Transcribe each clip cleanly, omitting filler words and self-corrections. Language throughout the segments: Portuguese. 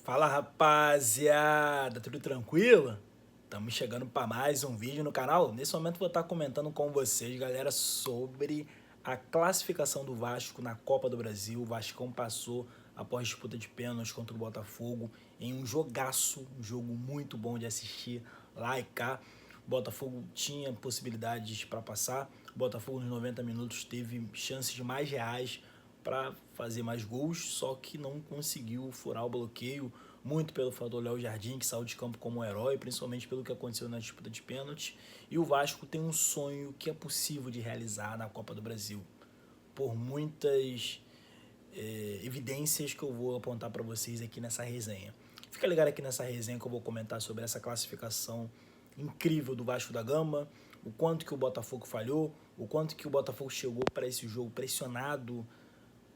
Fala, rapaziada, tudo tranquilo? Estamos chegando para mais um vídeo no canal. Nesse momento vou estar comentando com vocês, galera, sobre a classificação do Vasco na Copa do Brasil. O Vascão passou após disputa de pênaltis contra o Botafogo em um jogaço, um jogo muito bom de assistir lá e cá. O Botafogo tinha possibilidades para passar. O Botafogo nos 90 minutos teve chances mais reais para fazer mais gols, só que não conseguiu furar o bloqueio, muito pelo fator Léo Jardim, que saiu de campo como um herói, principalmente pelo que aconteceu na disputa de pênalti. E o Vasco tem um sonho que é possível de realizar na Copa do Brasil, por muitas evidências que eu vou apontar para vocês aqui nessa resenha. Fica ligado aqui nessa resenha que eu vou comentar sobre essa classificação incrível do Vasco da Gama, o quanto que o Botafogo falhou, o quanto que o Botafogo chegou para esse jogo pressionado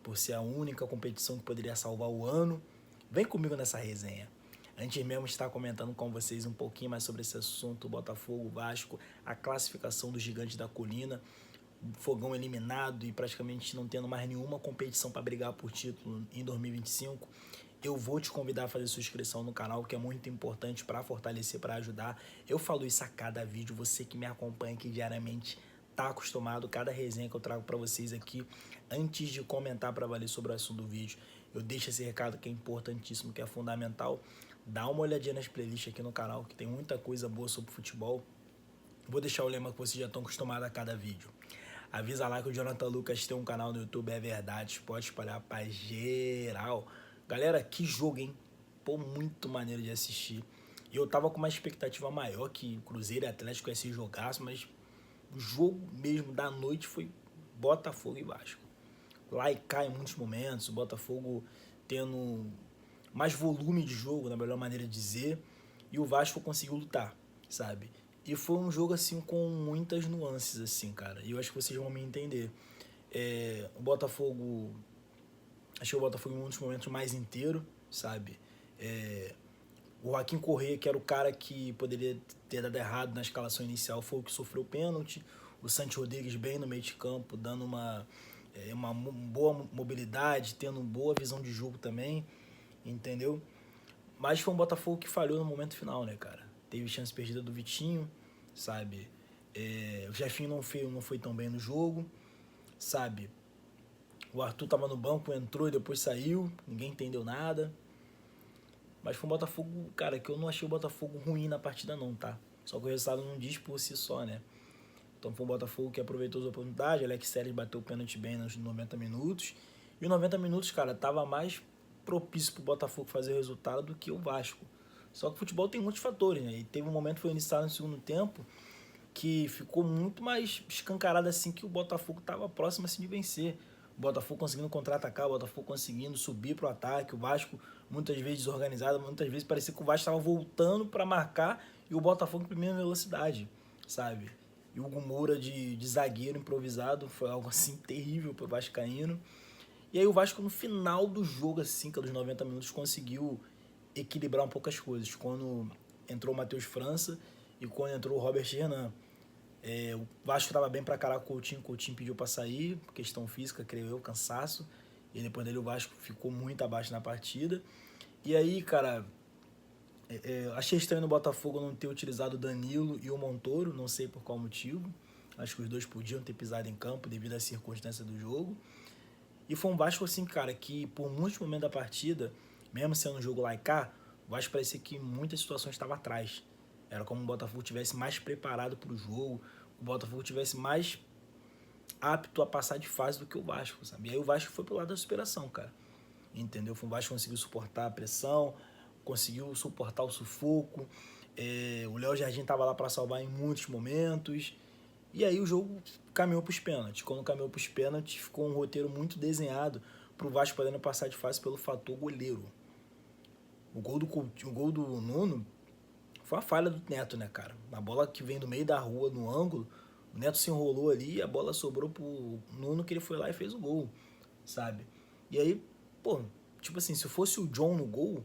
por ser a única competição que poderia salvar o ano. Vem comigo nessa resenha. Antes mesmo de estar comentando com vocês um pouquinho mais sobre esse assunto, Botafogo, Vasco, a classificação do Gigante da Colina, Fogão eliminado e praticamente não tendo mais nenhuma competição para brigar por título em 2025, eu vou te convidar a fazer sua inscrição no canal, que é muito importante para fortalecer, para ajudar. Eu falo isso a cada vídeo, você que me acompanha aqui diariamente tá acostumado, cada resenha que eu trago para vocês aqui, antes de comentar para valer sobre o assunto do vídeo, eu deixo esse recado que é importantíssimo, que é fundamental. Dá uma olhadinha nas playlists aqui no canal, que tem muita coisa boa sobre futebol. Vou deixar o lema que vocês já estão acostumados a cada vídeo. Avisa lá que o Jonathan Lucas tem um canal no YouTube, é verdade, pode espalhar pra geral. Galera, que jogo, hein? Pô, muito maneiro de assistir. E eu tava com uma expectativa maior que Cruzeiro e Atlético ia ser jogaço, mas o jogo mesmo da noite foi Botafogo e Vasco. Lá e cá em muitos momentos, o Botafogo tendo mais volume de jogo, na melhor maneira de dizer, e o Vasco conseguiu lutar, sabe? E foi um jogo, assim, com muitas nuances, assim, cara. E eu acho que vocês vão me entender. O Botafogo... Achei o Botafogo em muitos momentos mais inteiro, sabe? O Joaquim Corrêa, que era o cara que poderia ter dado errado na escalação inicial, foi o que sofreu o pênalti. O Santi Rodrigues bem no meio de campo, dando uma boa mobilidade, tendo uma boa visão de jogo também, entendeu? Mas foi um Botafogo que falhou no momento final, né, cara? Teve chance perdida do Vitinho, sabe? O Jefinho não foi tão bem no jogo, sabe? O Arthur tava no banco, entrou e depois saiu, ninguém entendeu nada. Mas foi um Botafogo, cara, que eu não achei o Botafogo ruim na partida não, tá? Só que o resultado não diz por si só, né? Então foi um Botafogo que aproveitou as oportunidades, Alex Sérgio bateu o pênalti bem nos 90 minutos. E os 90 minutos, cara, tava mais propício pro Botafogo fazer o resultado do que o Vasco. Só que o futebol tem muitos fatores, né? E teve um momento que foi iniciado no segundo tempo que ficou muito mais escancarado assim que o Botafogo estava próximo assim de vencer. O Botafogo conseguindo contra-atacar, o Botafogo conseguindo subir para o ataque, o Vasco muitas vezes desorganizado, muitas vezes parecia que o Vasco estava voltando para marcar e o Botafogo em primeira velocidade, sabe? E o Hugo Moura de zagueiro improvisado foi algo assim terrível para o Vascaíno. E aí o Vasco no final do jogo, assim, que é dos 90 minutos, conseguiu equilibrar um pouco as coisas. Quando entrou o Matheus França e quando entrou o Robert Renan. O Vasco estava bem para caraca o Coutinho pediu para sair, questão física, creio eu, cansaço. E depois dele o Vasco ficou muito abaixo na partida. E aí, cara, achei estranho no Botafogo não ter utilizado o Danilo e o Montoro, não sei por qual motivo. Acho que os dois podiam ter pisado em campo devido à circunstância do jogo. E foi um Vasco assim, cara, que por muitos momentos da partida, mesmo sendo um jogo lá e cá, o Vasco parecia que em muitas situações estava atrás. Era como o Botafogo tivesse mais preparado para o jogo, o Botafogo tivesse mais apto a passar de fase do que o Vasco, sabe? E aí o Vasco foi pro lado da superação, cara. Entendeu? O Vasco conseguiu suportar a pressão, conseguiu suportar o sufoco. O Léo Jardim tava lá para salvar em muitos momentos. E aí o jogo caminhou para os pênaltis. Quando caminhou para os pênaltis, ficou um roteiro muito desenhado para o Vasco podendo passar de fase pelo fator goleiro. O gol do Nuno foi uma falha do Neto, né, cara? Uma bola que vem do meio da rua, no ângulo, o Neto se enrolou ali e a bola sobrou pro Nuno, que ele foi lá e fez o gol, sabe? E aí, pô, tipo assim, se fosse o John no gol,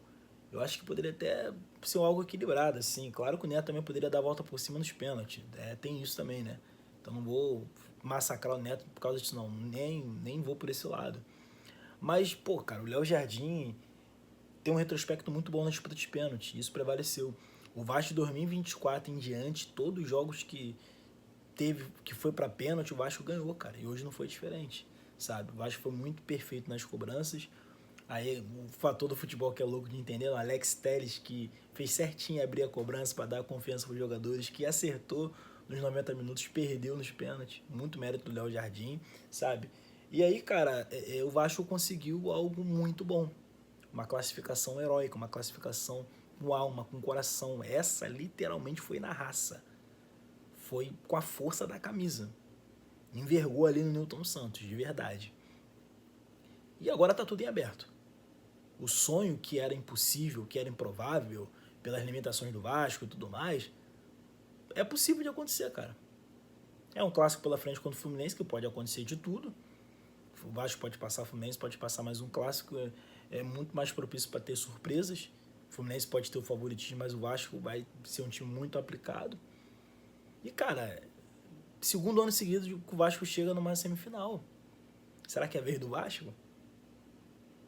eu acho que poderia até ser algo equilibrado, assim. Claro que o Neto também poderia dar a volta por cima nos pênaltis. Tem isso também, né? Então não vou massacrar o Neto por causa disso, não. Nem vou por esse lado. Mas, pô, cara, o Léo Jardim tem um retrospecto muito bom na disputa de pênalti. Isso prevaleceu. O Vasco de 2024 em diante, todos os jogos que teve, que foi pra pênalti, o Vasco ganhou, cara. E hoje não foi diferente, sabe? O Vasco foi muito perfeito nas cobranças. Aí o fator do futebol que é louco de entender, o Alex Telles, que fez certinho abrir a cobrança para dar confiança para os jogadores, que acertou nos 90 minutos, perdeu nos pênaltis. Muito mérito do Léo Jardim, sabe? E aí, cara, o Vasco conseguiu algo muito bom. Uma classificação heróica, uma classificação com alma, com coração. Essa literalmente foi na raça. Foi com a força da camisa. Envergou ali no Newton Santos, de verdade. E agora tá tudo em aberto. O sonho que era impossível, que era improvável, pelas limitações do Vasco e tudo mais, é possível de acontecer, cara. É um clássico pela frente contra o Fluminense, que pode acontecer de tudo. O Vasco pode passar, o Fluminense pode passar, mais um clássico é muito mais propício para ter surpresas. O Fluminense pode ter o favoritismo, mas o Vasco vai ser um time muito aplicado. E, cara, segundo ano seguido que o Vasco chega numa semifinal. Será que é a vez do Vasco?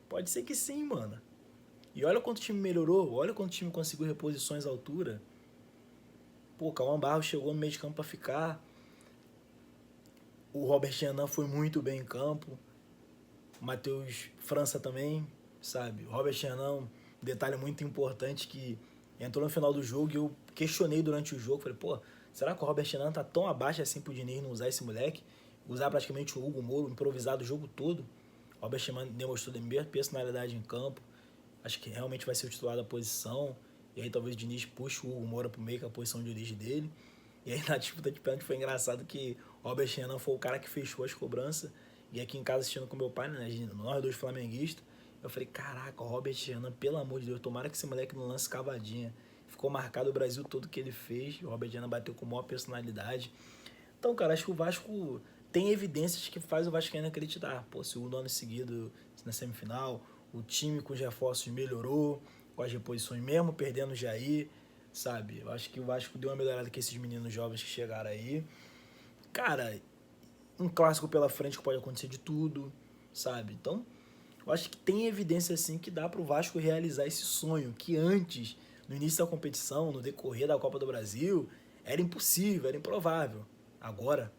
Pode ser que sim, mano. E olha quanto o time melhorou, olha quanto o time conseguiu reposições à altura. Pô, o Cauã Barros chegou no meio de campo pra ficar. O Robert Renan foi muito bem em campo. O Matheus França também, sabe? O Robert Renan, um detalhe muito importante que entrou no final do jogo e eu questionei durante o jogo. Falei, pô, será que o Robert Renan tá tão abaixo assim pro Diniz não usar esse moleque? Usar praticamente o Hugo Moura, improvisado o jogo todo. O Robert Renan demonstrou personalidade em campo. Acho que realmente vai ser o titular da posição. E aí talvez o Diniz puxe o Hugo Moura pro meio, que é a posição de origem dele. E aí na disputa de pênalti foi engraçado que o Robert Renan foi o cara que fechou as cobranças. E aqui em casa assistindo com meu pai, né, nós dois flamenguistas, eu falei, caraca, o Robert Renan, pelo amor de Deus, tomara que esse moleque não lance cavadinha. Ficou marcado o Brasil todo que ele fez. O Robert Renan bateu com maior personalidade. Então, cara, acho que o Vasco tem evidências que faz o Vascaíno acreditar. Pô, segundo ano seguido na semifinal, o time com os reforços melhorou, com as reposições, mesmo perdendo o Jair, sabe? Eu acho que o Vasco deu uma melhorada com esses meninos jovens que chegaram aí. Cara, um clássico pela frente que pode acontecer de tudo, sabe? Então, eu acho que tem evidência, assim, que dá pro Vasco realizar esse sonho, que antes, no início da competição, no decorrer da Copa do Brasil, era impossível, era improvável. Agora,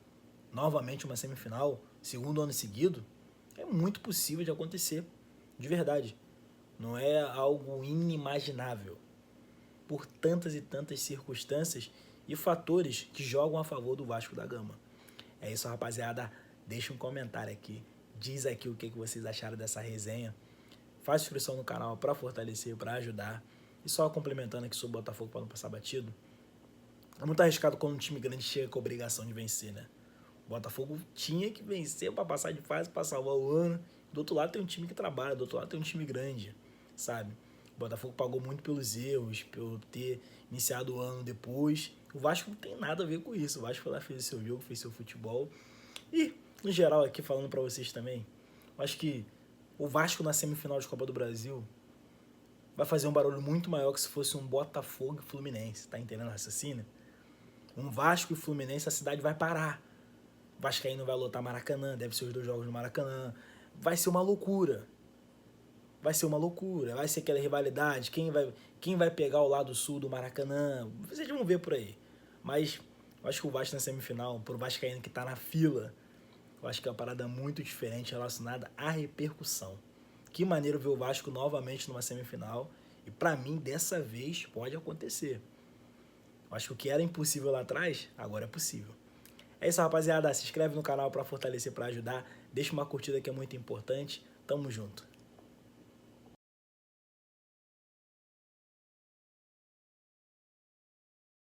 novamente uma semifinal, segundo ano seguido, é muito possível de acontecer, de verdade. Não é algo inimaginável, por tantas e tantas circunstâncias e fatores que jogam a favor do Vasco da Gama. É isso, rapaziada. Deixa um comentário aqui. Diz aqui o que vocês acharam dessa resenha. Faz inscrição no canal para fortalecer, para ajudar. E só complementando aqui sobre o Botafogo para não passar batido. É muito arriscado quando um time grande chega com a obrigação de vencer, né? O Botafogo tinha que vencer para passar de fase, para salvar o ano. Do outro lado tem um time que trabalha, do outro lado tem um time grande, sabe? O Botafogo pagou muito pelos erros, por ter iniciado o ano depois. O Vasco não tem nada a ver com isso. O Vasco foi lá, fez o seu jogo, fez seu futebol. E, no geral, aqui falando para vocês também, eu acho que o Vasco na semifinal de Copa do Brasil vai fazer um barulho muito maior que se fosse um Botafogo e Fluminense, tá entendendo o raciocínio? Um Vasco e Fluminense, a cidade vai parar. O Vascaíno vai lotar Maracanã, deve ser os 2 jogos no Maracanã. Vai ser uma loucura. Vai ser uma loucura. Vai ser aquela rivalidade. Quem vai pegar o lado sul do Maracanã? Vocês vão ver por aí. Mas eu acho que o Vasco na semifinal, pro Vascaíno que tá na fila, eu acho que é uma parada muito diferente relacionada à repercussão. Que maneiro ver o Vasco novamente numa semifinal. E pra mim, dessa vez, pode acontecer. Eu acho que o que era impossível lá atrás, agora é possível. É isso, rapaziada. Se inscreve no canal pra fortalecer, pra ajudar. Deixa uma curtida que é muito importante. Tamo junto.